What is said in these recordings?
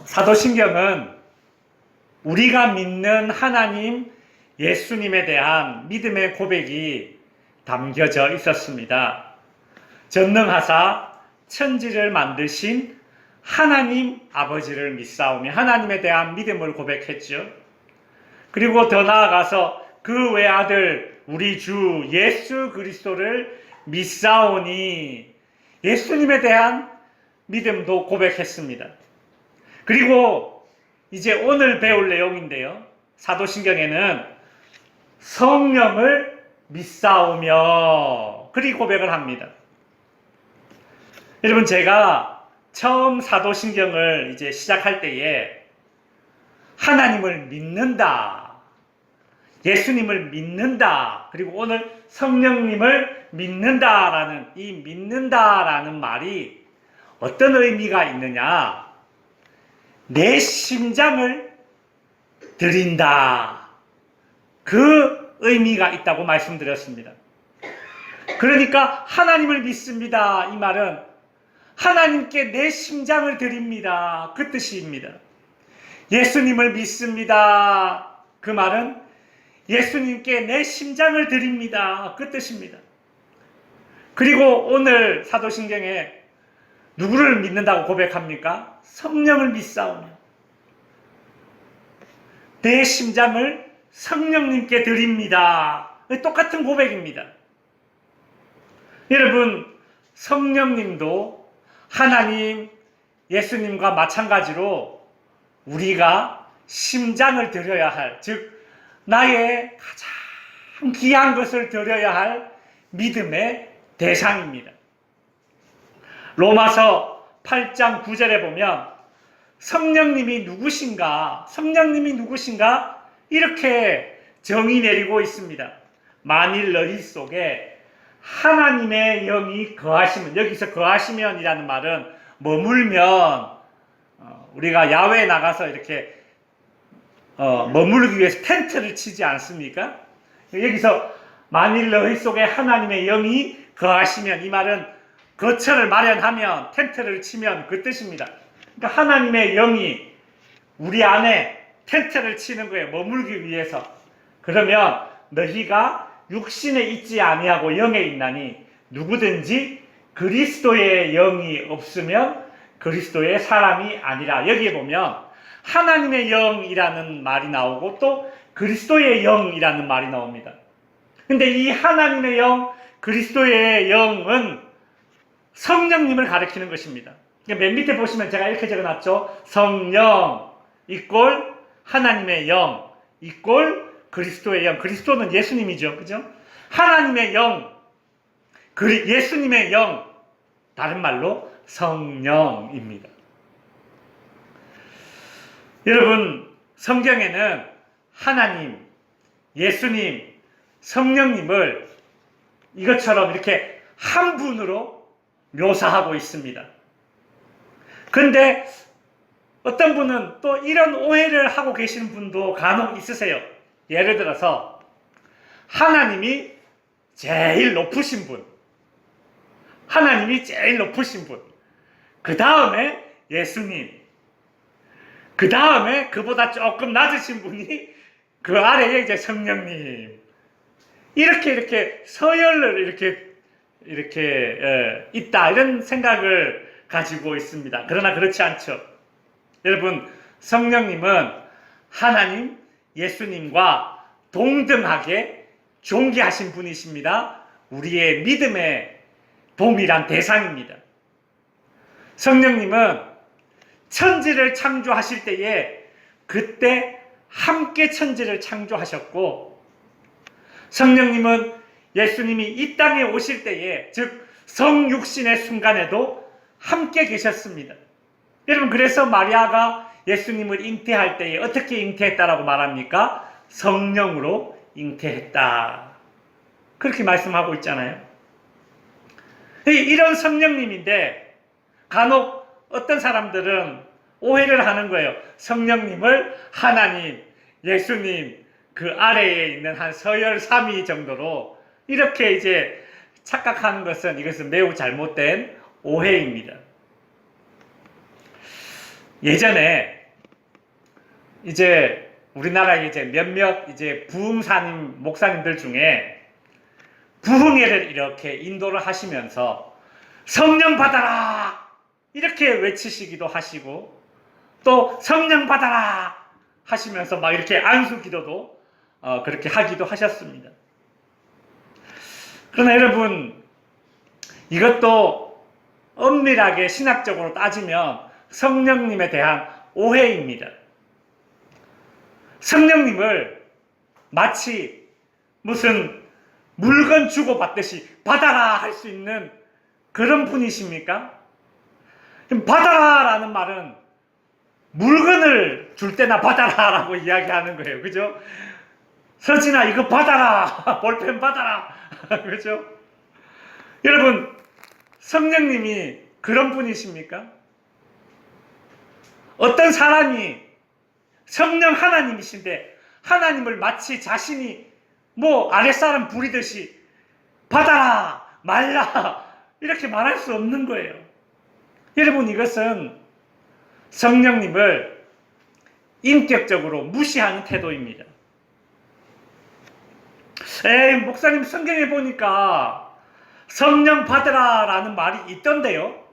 사도신경은 우리가 믿는 하나님 예수님에 대한 믿음의 고백이 담겨져 있었습니다. 전능하사 천지를 만드신 하나님 아버지를 믿사오며 하나님에 대한 믿음을 고백했죠. 그리고 더 나아가서 그 외아들 우리 주 예수 그리스도를 믿사오니 예수님에 대한 믿음도 고백했습니다. 그리고 이제 오늘 배울 내용인데요. 사도신경에는 성령을 믿사오며 그리 고백을 합니다. 여러분, 제가 처음 사도신경을 이제 시작할 때에 하나님을 믿는다, 예수님을 믿는다, 그리고 오늘 성령님을 믿는다라는 이 믿는다라는 말이 어떤 의미가 있느냐? 내 심장을 드린다. 그 의미가 있다고 말씀드렸습니다. 그러니까 하나님을 믿습니다. 이 말은 하나님께 내 심장을 드립니다. 그 뜻입니다. 예수님을 믿습니다. 그 말은 예수님께 내 심장을 드립니다. 그 뜻입니다. 그리고 오늘 사도신경에 누구를 믿는다고 고백합니까? 성령을 믿사오며 내 심장을 성령님께 드립니다. 똑같은 고백입니다. 여러분, 성령님도 하나님, 예수님과 마찬가지로 우리가 심장을 드려야 할, 즉 나의 가장 귀한 것을 드려야 할 믿음의 대상입니다. 로마서 8장 9절에 보면 성령님이 누구신가? 이렇게 정의 내리고 있습니다. 만일 너희 속에 하나님의 영이 거하시면, 여기서 거하시면이라는 말은 머물면, 우리가 야외에 나가서 이렇게 머무르기 위해서 텐트를 치지 않습니까? 여기서 만일 너희 속에 하나님의 영이 거하시면, 이 말은 거처를 마련하면, 텐트를 치면 그 뜻입니다. 그러니까 하나님의 영이 우리 안에 텐트를 치는 거예요. 머물기 위해서. 그러면 너희가 육신에 있지 아니하고 영에 있나니 누구든지 그리스도의 영이 없으면 그리스도의 사람이 아니라. 여기에 보면 하나님의 영이라는 말이 나오고 또 그리스도의 영이라는 말이 나옵니다. 근데 이 하나님의 영, 그리스도의 영은 성령님을 가리키는 것입니다. 맨 밑에 보시면 제가 이렇게 적어놨죠. 성령 이꼴 하나님의 영 이꼴 그리스도의 영. 그리스도는 예수님이죠. 그죠? 하나님의 영, 예수님의 영, 다른 말로 성령입니다. 여러분, 성경에는 하나님, 예수님, 성령님을 이것처럼 이렇게 한 분으로 묘사하고 있습니다. 그런데 어떤 분은 또 이런 오해를 하고 계시는 분도 간혹 있으세요. 예를 들어서 하나님이 제일 높으신 분, 그 다음에 예수님, 그 다음에 그보다 조금 낮으신 분이 그 아래에 이제 성령님, 이렇게 서열을 이렇게 있다, 이런 생각을 가지고 있습니다. 그러나 그렇지 않죠. 여러분, 성령님은 하나님, 예수님과 동등하게 존귀하신 분이십니다. 우리의 믿음의 동일한 대상입니다. 성령님은 천지를 창조하실 때에 그때 함께 천지를 창조하셨고, 성령님은 예수님이 이 땅에 오실 때에, 즉 성육신의 순간에도 함께 계셨습니다. 여러분, 그래서 마리아가 예수님을 잉태할 때에 어떻게 잉태했다라고 말합니까? 성령으로 잉태했다, 그렇게 말씀하고 있잖아요. 이런 성령님인데 간혹 어떤 사람들은 오해를 하는 거예요. 성령님을 하나님, 예수님 그 아래에 있는 한 서열 3위 정도로 이렇게 이제 착각하는 것은, 이것은 매우 잘못된 오해입니다. 예전에 이제 우리나라에 이제 몇몇 이제 부흥사님 목사님들 중에 부흥회를 이렇게 인도를 하시면서 성령 받아라 이렇게 외치시기도 하시고 또 성령 받아라 하시면서 막 이렇게 안수 기도도 그렇게 하기도 하셨습니다. 그러나 여러분, 이것도 엄밀하게 신학적으로 따지면 성령님에 대한 오해입니다. 성령님을 마치 무슨 물건 주고받듯이 받아라 할 수 있는 그런 분이십니까? 받아라 라는 말은 물건을 줄 때나 받아라 라고 이야기하는 거예요. 그죠? 서진아 이거 받아라. 볼펜 받아라. 그죠? 여러분, 성령님이 그런 분이십니까? 어떤 사람이 성령 하나님이신데 하나님을 마치 자신이 뭐 아랫사람 부리듯이 받아라 말라 이렇게 말할 수 없는 거예요. 여러분, 이것은 성령님을 인격적으로 무시하는 태도입니다. 에이, 목사님 성경에 보니까 성령 받으라 라는 말이 있던데요.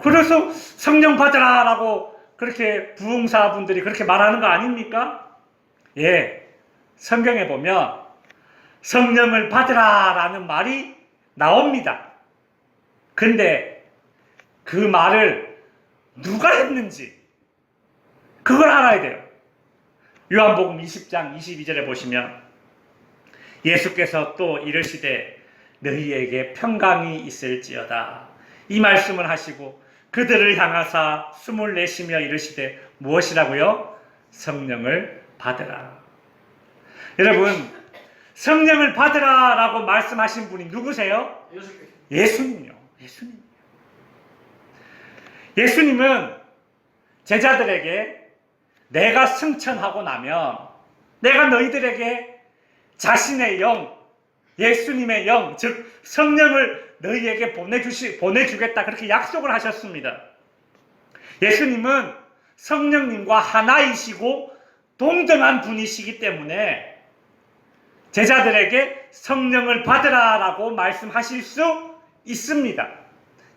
그래서 성령 받으라 라고 그렇게 부흥사분들이 그렇게 말하는 거 아닙니까? 예, 성경에 보면 성령을 받으라 라는 말이 나옵니다. 근데 그 말을 누가 했는지 그걸 알아야 돼요. 요한복음 20장 22절에 보시면 예수께서 또 이르시되 너희에게 평강이 있을지어다 이 말씀을 하시고 그들을 향하사 숨을 내쉬며 이르시되 무엇이라고요? 성령을 받으라. 여러분, 성령을 받으라 라고 말씀하신 분이 누구세요? 예수님이요. 예수님은 제자들에게 내가 승천하고 나면 내가 너희들에게 자신의 영, 예수님의 영, 즉 성령을 너희에게 보내주겠다 그렇게 약속을 하셨습니다. 예수님은 성령님과 하나이시고 동등한 분이시기 때문에 제자들에게 성령을 받으라 라고 말씀하실 수 있습니다.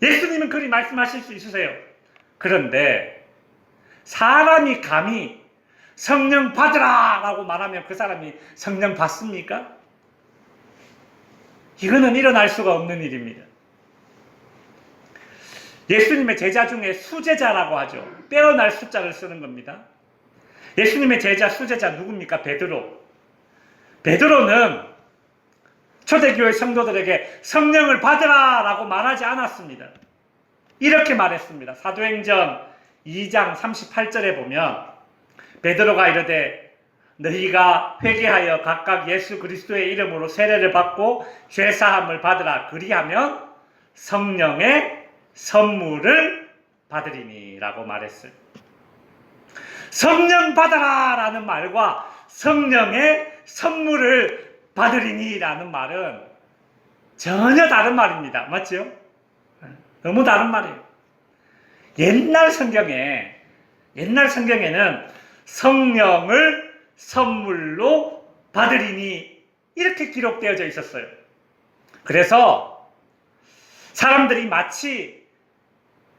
예수님은 그리 말씀하실 수 있으세요. 그런데 사람이 감히 성령 받으라 라고 말하면 그 사람이 성령 받습니까? 이거는 일어날 수가 없는 일입니다. 예수님의 제자 중에 수제자라고 하죠. 빼어날 숫자를 쓰는 겁니다. 예수님의 제자, 수제자 누굽니까? 베드로. 베드로는 초대교회 성도들에게 성령을 받으라 라고 말하지 않았습니다. 이렇게 말했습니다. 사도행전 2장 38절에 보면 베드로가 이르되 너희가 회개하여 각각 예수 그리스도의 이름으로 세례를 받고 죄사함을 받으라. 그리하면 성령의 선물을 받으리니 라고 말했어요. 성령 받아라 라는 말과 성령의 선물을 받으리니 라는 말은 전혀 다른 말입니다. 맞죠? 너무 다른 말이에요. 옛날 성경에는 성령을 선물로 받으리니 이렇게 기록되어져 있었어요. 그래서 사람들이 마치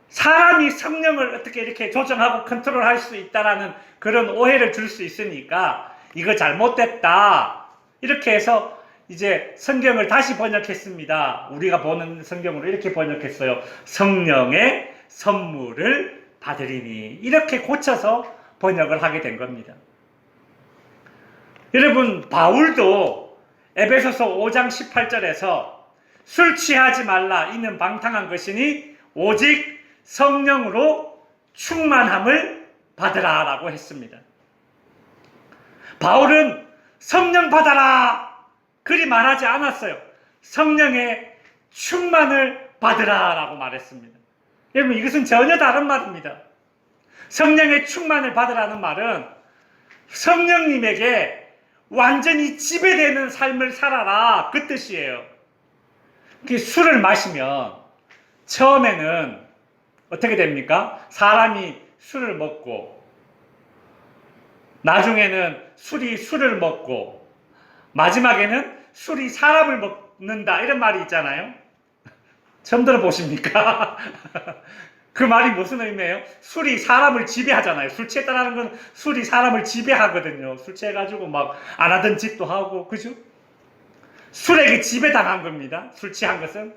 사람이 성령을 어떻게 이렇게 조정하고 컨트롤할 수 있다라는 그런 오해를 줄 수 있으니까 이거 잘못됐다 이렇게 해서 이제 성경을 다시 번역했습니다. 우리가 보는 성경으로 이렇게 번역했어요. 성령의 선물을 받으리니 이렇게 고쳐서 번역을 하게 된 겁니다. 여러분, 바울도 에베소서 5장 18절에서 술 취하지 말라 이는 방탕한 것이니 오직 성령으로 충만함을 받으라 라고 했습니다. 바울은 성령 받아라 그리 말하지 않았어요. 성령의 충만을 받으라 라고 말했습니다. 여러분, 이것은 전혀 다른 말입니다. 성령의 충만을 받으라는 말은 성령님에게 완전히 지배되는 삶을 살아라 그 뜻이에요. 술을 마시면 처음에는 어떻게 됩니까? 사람이 술을 먹고 나중에는 술이 술을 먹고 마지막에는 술이 사람을 먹는다 이런 말이 있잖아요. 처음 들어보십니까? 그 말이 무슨 의미예요? 술이 사람을 지배하잖아요. 술 취했다는 건 술이 사람을 지배하거든요. 술 취해가지고 막 안 하던 짓도 하고, 그죠? 술에게 지배당한 겁니다. 술 취한 것은.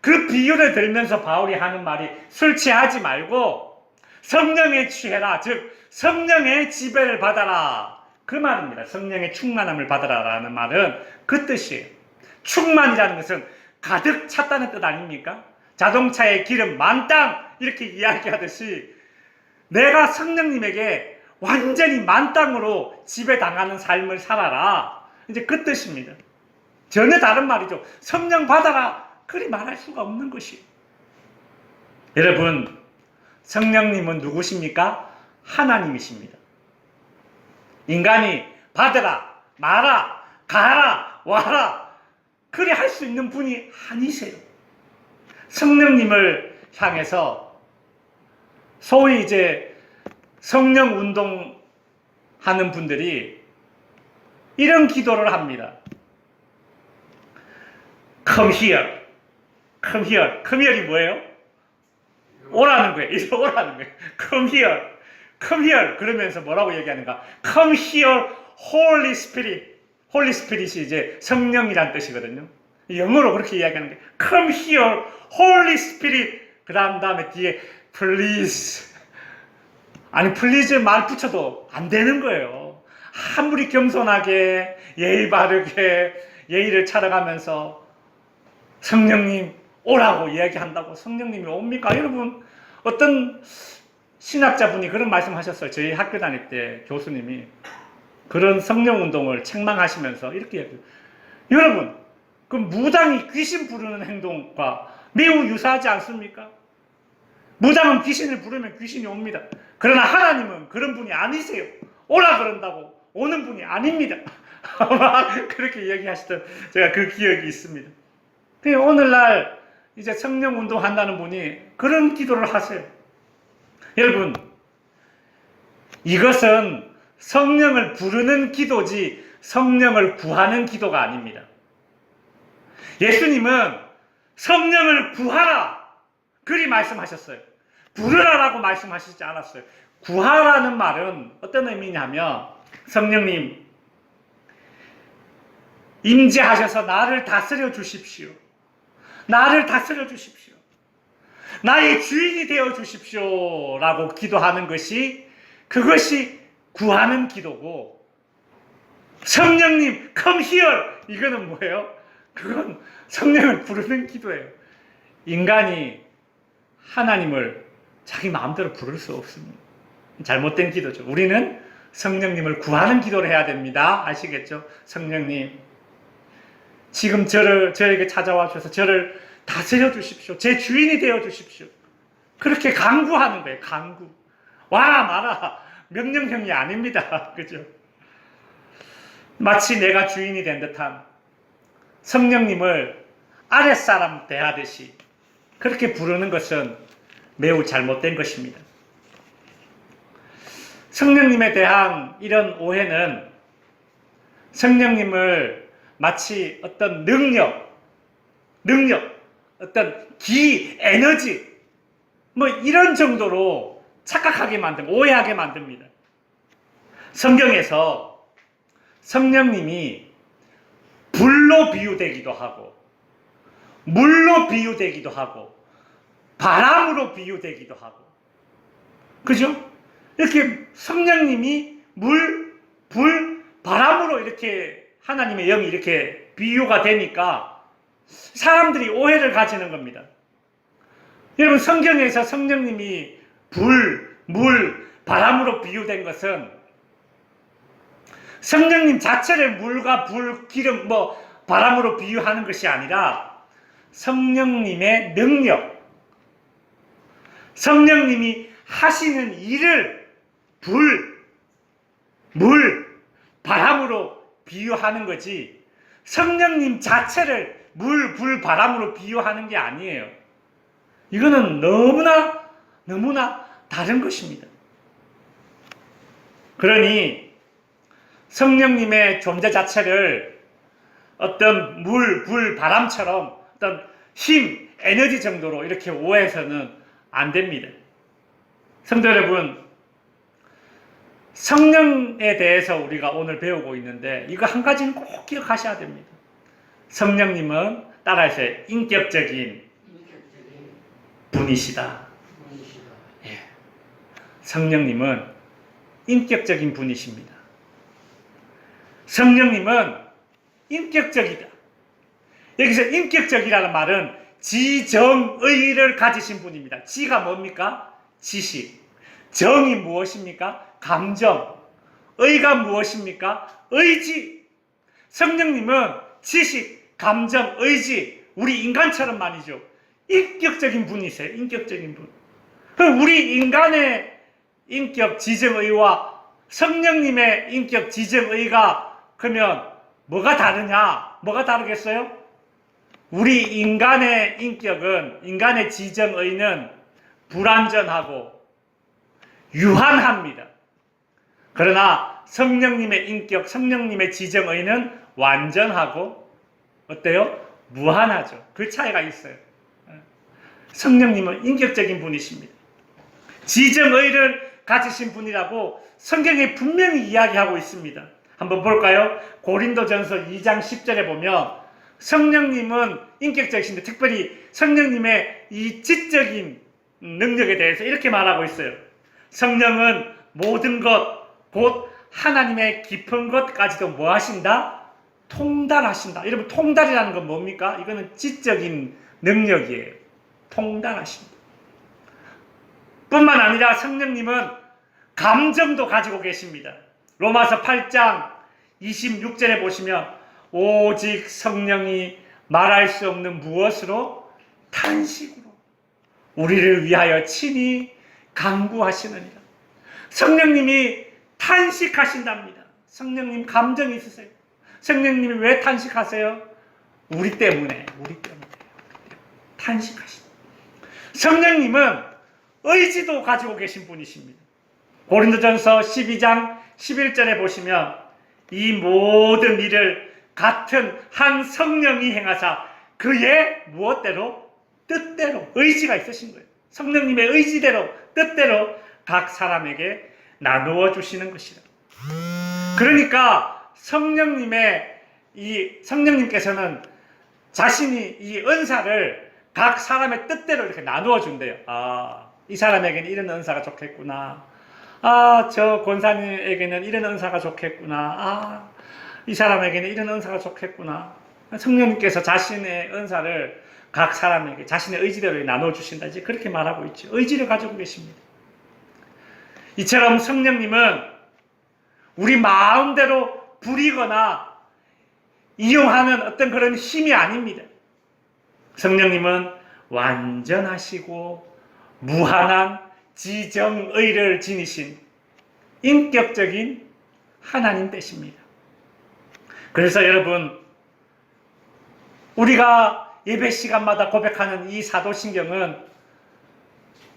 그 비유를 들면서 바울이 하는 말이 술 취하지 말고 성령에 취해라. 즉 성령의 지배를 받아라. 그 말입니다. 성령의 충만함을 받아라라는 말은 그 뜻이에요. 충만이라는 것은 가득 찼다는 뜻 아닙니까? 자동차에 기름 만땅 이렇게 이야기하듯이 내가 성령님에게 완전히 만땅으로 지배당하는 삶을 살아라. 이제 그 뜻입니다. 전혀 다른 말이죠. 성령 받아라. 그리 말할 수가 없는 것이에요. 여러분, 성령님은 누구십니까? 하나님이십니다. 인간이 받으라, 마라, 가라, 와라 그리 할 수 있는 분이 아니세요. 성령님을 향해서 소위 이제 성령 운동하는 분들이 이런 기도를 합니다. Come here, come here. Come here이 뭐예요? 오라는 거예요. 이제 오라는 거예요. Come here, come here. 그러면서 뭐라고 얘기하는가? Come here, Holy Spirit. Holy Spirit이 이제 성령이란 뜻이거든요. 영어로 그렇게 이야기하는 게 Come here, Holy Spirit. 그 다음에 뒤에 Please. 아니 please 말 붙여도 안 되는 거예요. 아무리 겸손하게 예의 바르게 예의를 차려가면서 성령님 오라고 이야기한다고 성령님이 옵니까? 여러분, 어떤 신학자분이 그런 말씀하셨어요. 저희 학교 다닐 때 교수님이 그런 성령 운동을 책망하시면서 이렇게 얘기해요. 여러분, 그 무당이 귀신 부르는 행동과 매우 유사하지 않습니까? 무당은 귀신을 부르면 귀신이 옵니다. 그러나 하나님은 그런 분이 아니세요. 오라 그런다고 오는 분이 아닙니다. 그렇게 얘기하시던 제가 그 기억이 있습니다. 오늘날 이제 성령 운동한다는 분이 그런 기도를 하세요. 여러분, 이것은 성령을 부르는 기도지 성령을 구하는 기도가 아닙니다. 예수님은 성령을 구하라 그리 말씀하셨어요. 부르라라고 말씀하시지 않았어요. 구하라는 말은 어떤 의미냐면 성령님 임재하셔서 나를 다스려 주십시오. 나를 다스려 주십시오. 나의 주인이 되어 주십시오. 라고 기도하는 것이 그것이 구하는 기도고 성령님 come here 이거는 뭐예요? 그건 성령을 부르는 기도예요. 인간이 하나님을 자기 마음대로 부를 수 없습니다. 잘못된 기도죠. 우리는 성령님을 구하는 기도를 해야 됩니다. 아시겠죠? 성령님 지금 저에게 찾아와 주셔서 저를 다스려 주십시오. 제 주인이 되어 주십시오. 그렇게 간구하는 거예요. 간구. 와라 마라 명령형이 아닙니다. 그죠? 마치 내가 주인이 된 듯한 성령님을 아랫사람 대하듯이 그렇게 부르는 것은 매우 잘못된 것입니다. 성령님에 대한 이런 오해는 성령님을 마치 어떤 능력, 어떤 기, 에너지 뭐 이런 정도로 착각하게 만듭니다. 오해하게 만듭니다. 성경에서 성령님이 불로 비유되기도 하고 물로 비유되기도 하고 바람으로 비유되기도 하고 그죠? 이렇게 성령님이 물, 불, 바람으로 이렇게 하나님의 영이 이렇게 비유가 되니까 사람들이 오해를 가지는 겁니다. 여러분 성경에서 성령님이 불, 물, 바람으로 비유된 것은 성령님 자체를 물과 불, 기름, 바람으로 비유하는 것이 아니라 성령님의 능력, 성령님이 하시는 일을 불, 물, 바람으로 비유하는 거지 성령님 자체를 물, 불, 바람으로 비유하는 게 아니에요. 이거는 너무나 너무나 다른 것입니다. 그러니 성령님의 존재 자체를 어떤 물, 불, 바람처럼 어떤 힘, 에너지 정도로 이렇게 오해해서는 안 됩니다. 성도 여러분, 성령에 대해서 우리가 오늘 배우고 있는데 이거 한 가지는 꼭 기억하셔야 됩니다. 성령님은 따라하세요. 인격적인 분이시다. 예. 성령님은 인격적인 분이십니다. 성령님은 인격적이다. 여기서 인격적이라는 말은 지정의를 가지신 분입니다. 지가 뭡니까? 지식. 정이 무엇입니까? 감정. 의가 무엇입니까? 의지. 성령님은 지식, 감정, 의지. 우리 인간처럼 말이죠. 인격적인 분이세요. 인격적인 분. 그럼 우리 인간의 인격 지정의와 성령님의 인격 지정의가 그러면 뭐가 다르냐? 뭐가 다르겠어요? 우리 인간의 인격은, 인간의 지정의는 불완전하고 유한합니다. 그러나 성령님의 인격, 성령님의 지정의는 완전하고 어때요? 무한하죠. 그 차이가 있어요. 성령님은 인격적인 분이십니다. 지정의를 가지신 분이라고 성경에 분명히 이야기하고 있습니다. 한번 볼까요? 고린도전서 2장 10절에 보면 성령님은 인격적이신데 특별히 성령님의 이 지적인 능력에 대해서 이렇게 말하고 있어요. 성령은 모든 것, 곧 하나님의 깊은 것까지도 뭐 하신다? 통달하신다. 여러분, 통달이라는 건 뭡니까? 이거는 지적인 능력이에요. 통달하신다. 뿐만 아니라 성령님은 감정도 가지고 계십니다. 로마서 8장 26절에 보시면 오직 성령이 말할 수 없는 무엇으로? 탄식으로 우리를 위하여 친히 간구하시느니라. 성령님이 탄식하신답니다. 성령님 감정이 있으세요. 성령님이 왜 탄식하세요? 우리 때문에 탄식하신다. 성령님은 의지도 가지고 계신 분이십니다. 고린도전서 12장 11절에 보시면 이 모든 일을 같은 한 성령이 행하사 그의 무엇대로? 뜻대로. 의지가 있으신 거예요. 성령님의 의지대로, 뜻대로 각 사람에게 나누어 주시는 것이라. 그러니까 성령님께서는 자신이 이 은사를 각 사람의 뜻대로 이렇게 나누어 준대요. 이 사람에게는 이런 은사가 좋겠구나. 저 권사님에게는 이런 은사가 좋겠구나. 이 사람에게는 이런 은사가 좋겠구나. 성령님께서 자신의 은사를 각 사람에게 자신의 의지대로 나눠 주신다. 이제 그렇게 말하고 있죠. 의지를 가지고 계십니다. 이처럼 성령님은 우리 마음대로 부리거나 이용하는 어떤 그런 힘이 아닙니다. 성령님은 완전하시고 무한한 지정의를 지니신 인격적인 하나님 되십니다. 그래서 여러분, 우리가 예배 시간마다 고백하는 이 사도신경은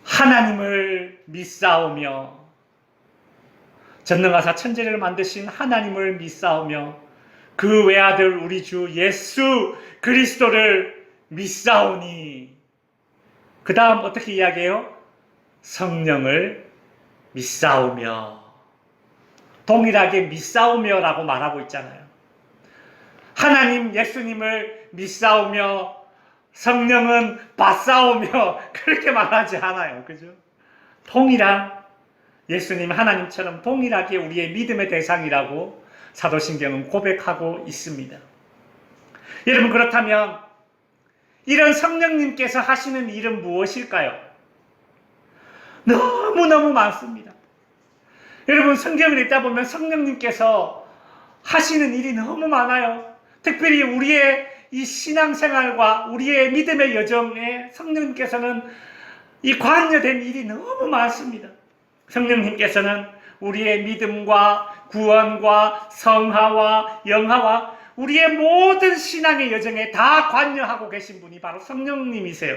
하나님을 믿사오며 전능하사 천지를 만드신 하나님을 믿사오며 그 외아들 우리 주 예수 그리스도를 믿사오니 그 다음 어떻게 이야기해요? 성령을 믿사오며 동일하게 믿사오며라고 말하고 있잖아요. 하나님 예수님을 믿사오며 성령은 받사오며 그렇게 말하지 않아요. 그죠? 동일한 예수님 하나님처럼 동일하게 우리의 믿음의 대상이라고 사도신경은 고백하고 있습니다. 여러분, 그렇다면 이런 성령님께서 하시는 일은 무엇일까요? 너무너무 많습니다. 여러분, 성경을 읽다 보면 성령님께서 하시는 일이 너무 많아요. 특별히 우리의 이 신앙생활과 우리의 믿음의 여정에 성령님께서는 이 관여된 일이 너무 많습니다. 성령님께서는 우리의 믿음과 구원과 성화와 영화와 우리의 모든 신앙의 여정에 다 관여하고 계신 분이 바로 성령님이세요.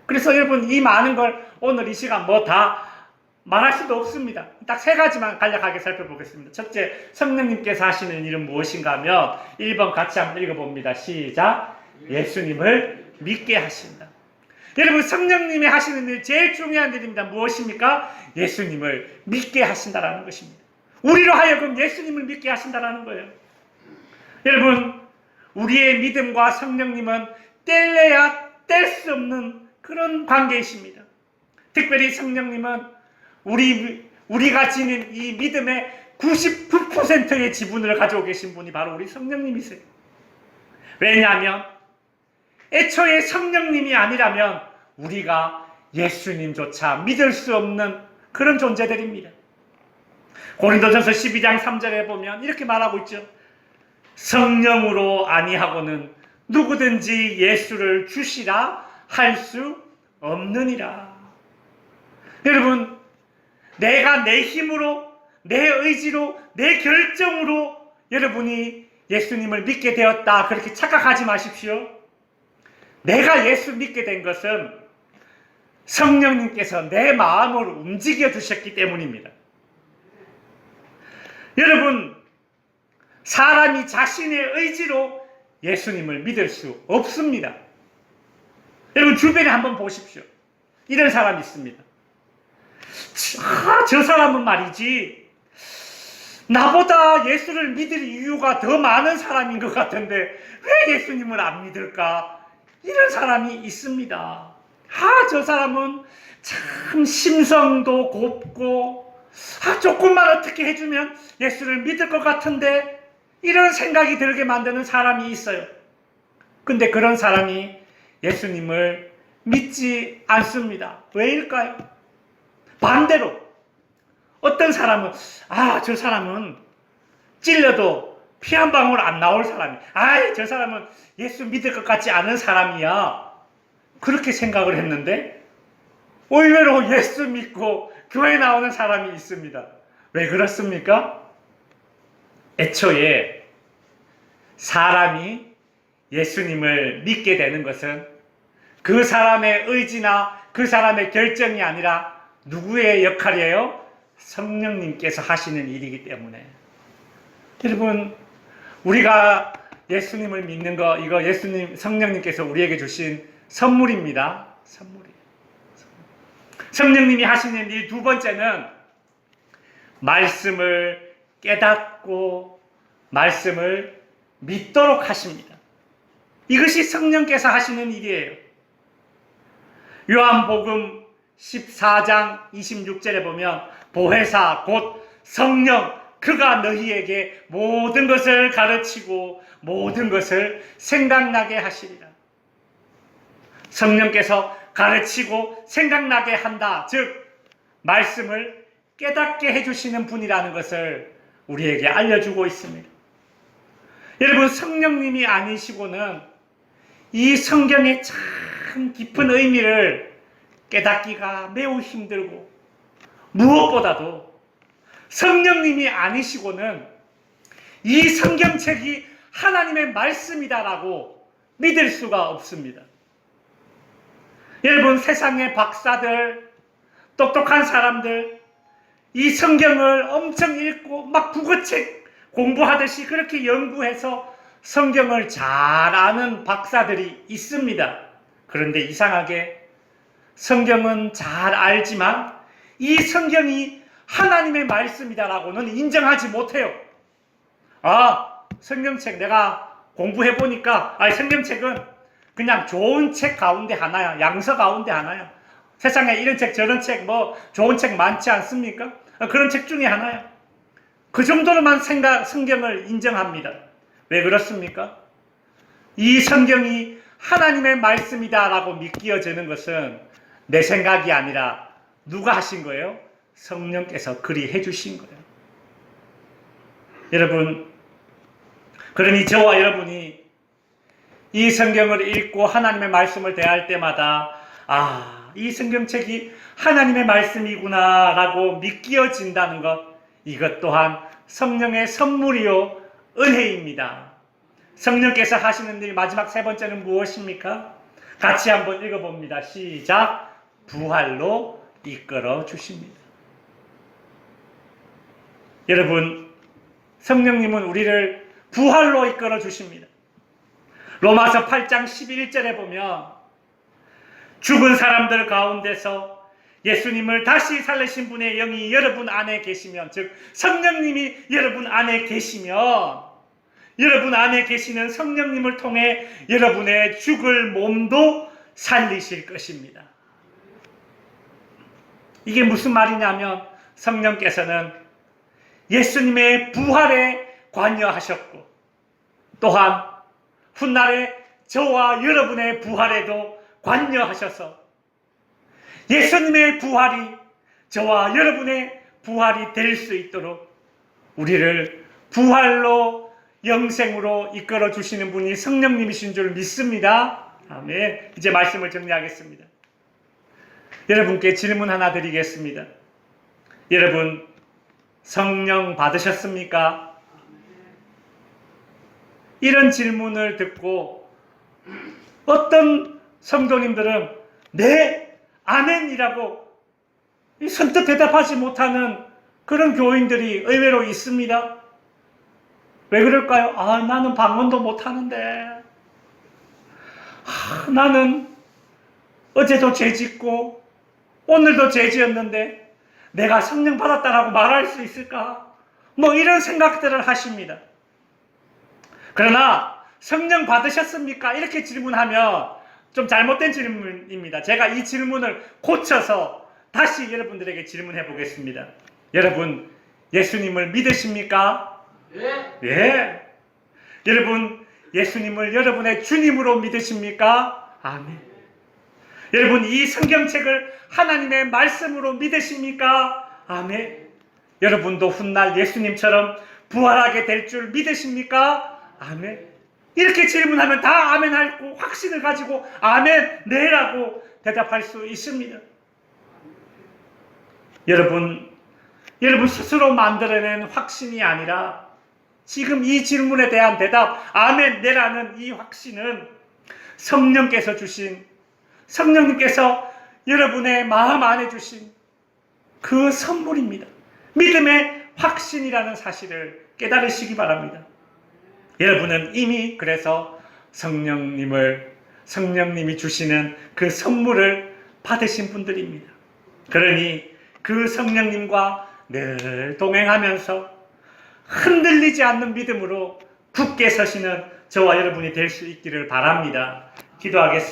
그래서 여러분 이 많은 걸 오늘 이 시간 뭐 다 말할 수도 없습니다. 딱 세 가지만 간략하게 살펴보겠습니다. 첫째, 성령님께서 하시는 일은 무엇인가 하면 1번 같이 한번 읽어봅니다. 시작. 예수님을 믿게 하신다. 여러분 성령님이 하시는 일 제일 중요한 일입니다. 무엇입니까? 예수님을 믿게 하신다라는 것입니다. 우리로 하여금 예수님을 믿게 하신다라는 거예요. 여러분 우리의 믿음과 성령님은 뗄래야 뗄 수 없는 그런 관계이십니다. 특별히 성령님은 우리가 지닌 이 믿음의 99%의 지분을 가지고 계신 분이 바로 우리 성령님이세요. 왜냐하면 애초에 성령님이 아니라면 우리가 예수님조차 믿을 수 없는 그런 존재들입니다. 고린도전서 12장 3절에 보면 이렇게 말하고 있죠. 성령으로 아니하고는 누구든지 예수를 주시라 할 수 없느니라. 여러분 내가 내 힘으로, 내 의지로, 내 결정으로 여러분이 예수님을 믿게 되었다 그렇게 착각하지 마십시오. 내가 예수 믿게 된 것은 성령님께서 내 마음을 움직여 주셨기 때문입니다. 여러분 사람이 자신의 의지로 예수님을 믿을 수 없습니다. 여러분 주변에 한번 보십시오. 이런 사람이 있습니다. 저 사람은 말이지 나보다 예수를 믿을 이유가 더 많은 사람인 것 같은데 왜 예수님을 안 믿을까? 이런 사람이 있습니다. 저 사람은 참 심성도 곱고 조금만 어떻게 해주면 예수를 믿을 것 같은데 이런 생각이 들게 만드는 사람이 있어요. 근데 그런 사람이 예수님을 믿지 않습니다. 왜일까요? 반대로 어떤 사람은 저 사람은 찔려도 피 한 방울 안 나올 사람이 저 사람은 예수 믿을 것 같지 않은 사람이야 그렇게 생각을 했는데 의외로 예수 믿고 교회 나오는 사람이 있습니다. 왜 그렇습니까? 애초에 사람이 예수님을 믿게 되는 것은 그 사람의 의지나 그 사람의 결정이 아니라 누구의 역할이에요? 성령님께서 하시는 일이기 때문에. 여러분 우리가 예수님을 믿는 거 이거 성령님께서 우리에게 주신 선물입니다. 선물이에요. 성령님이 하시는 일 두 번째는 말씀을 깨닫고 말씀을 믿도록 하십니다. 이것이 성령께서 하시는 일이에요. 요한복음 14장 26절에 보면 보혜사 곧 성령 그가 너희에게 모든 것을 가르치고 모든 것을 생각나게 하시리라. 성령께서 가르치고 생각나게 한다. 즉 말씀을 깨닫게 해주시는 분이라는 것을 우리에게 알려주고 있습니다. 여러분 성령님이 아니시고는 이 성경의 참 깊은 의미를 깨닫기가 매우 힘들고 무엇보다도 성령님이 아니시고는 이 성경책이 하나님의 말씀이다라고 믿을 수가 없습니다. 여러분 세상의 박사들, 똑똑한 사람들 이 성경을 엄청 읽고 막 국어책 공부하듯이 그렇게 연구해서 성경을 잘 아는 박사들이 있습니다. 그런데 이상하게 성경은 잘 알지만 이 성경이 하나님의 말씀이다라고는 인정하지 못해요. 성경책 내가 공부해보니까 성경책은 그냥 좋은 책 가운데 하나야. 양서 가운데 하나야. 세상에 이런 책 저런 책 좋은 책 많지 않습니까? 그런 책 중에 하나야. 그 정도로만 성경을 인정합니다. 왜 그렇습니까? 이 성경이 하나님의 말씀이다라고 믿겨지는 것은 내 생각이 아니라 누가 하신 거예요? 성령께서 그리 해주신 거예요. 여러분, 그러니 저와 여러분이 이 성경을 읽고 하나님의 말씀을 대할 때마다 이 성경책이 하나님의 말씀이구나 라고 믿겨진다는 것, 이것 또한 성령의 선물이요 은혜입니다. 성령께서 하시는 일 마지막 세 번째는 무엇입니까? 같이 한번 읽어봅니다. 시작. 부활로 이끌어 주십니다. 여러분, 성령님은 우리를 부활로 이끌어 주십니다. 로마서 8장 11절에 보면 죽은 사람들 가운데서 예수님을 다시 살리신 분의 영이 여러분 안에 계시면, 즉 성령님이 여러분 안에 계시면, 여러분 안에 계시는 성령님을 통해 여러분의 죽을 몸도 살리실 것입니다. 이게 무슨 말이냐면 성령께서는 예수님의 부활에 관여하셨고, 또한 훗날에 저와 여러분의 부활에도 관여하셔서 예수님의 부활이 저와 여러분의 부활이 될 수 있도록 우리를 부활로 영생으로 이끌어 주시는 분이 성령님이신 줄 믿습니다. 아멘. 이제 말씀을 정리하겠습니다. 여러분께 질문 하나 드리겠습니다. 여러분, 성령 받으셨습니까? 이런 질문을 듣고 어떤 성도님들은 네, 아멘이라고 선뜻 대답하지 못하는 그런 교인들이 의외로 있습니다. 왜 그럴까요? 나는 방언도 못하는데, 나는 어제도 죄 짓고 오늘도 죄 지었는데 내가 성령 받았다라고 말할 수 있을까? 뭐 이런 생각들을 하십니다. 그러나 성령 받으셨습니까? 이렇게 질문하면 좀 잘못된 질문입니다. 제가 이 질문을 고쳐서 다시 여러분들에게 질문해 보겠습니다. 여러분, 예수님을 믿으십니까? 예. 여러분, 예수님을 여러분의 주님으로 믿으십니까? 아멘. 여러분, 이 성경책을 하나님의 말씀으로 믿으십니까? 아멘. 여러분도 훗날 예수님처럼 부활하게 될 줄 믿으십니까? 아멘. 이렇게 질문하면 다 아멘하고 확신을 가지고 아멘, 네라고 대답할 수 있습니다. 여러분 스스로 만들어낸 확신이 아니라 지금 이 질문에 대한 대답, 아멘, 네라는 이 확신은 성령께서 주신, 성령님께서 여러분의 마음 안에 주신 그 선물입니다. 믿음의 확신이라는 사실을 깨달으시기 바랍니다. 여러분은 이미 그래서 성령님이 주시는 그 선물을 받으신 분들입니다. 그러니 그 성령님과 늘 동행하면서 흔들리지 않는 믿음으로 굳게 서시는 저와 여러분이 될 수 있기를 바랍니다. 기도하겠습니다.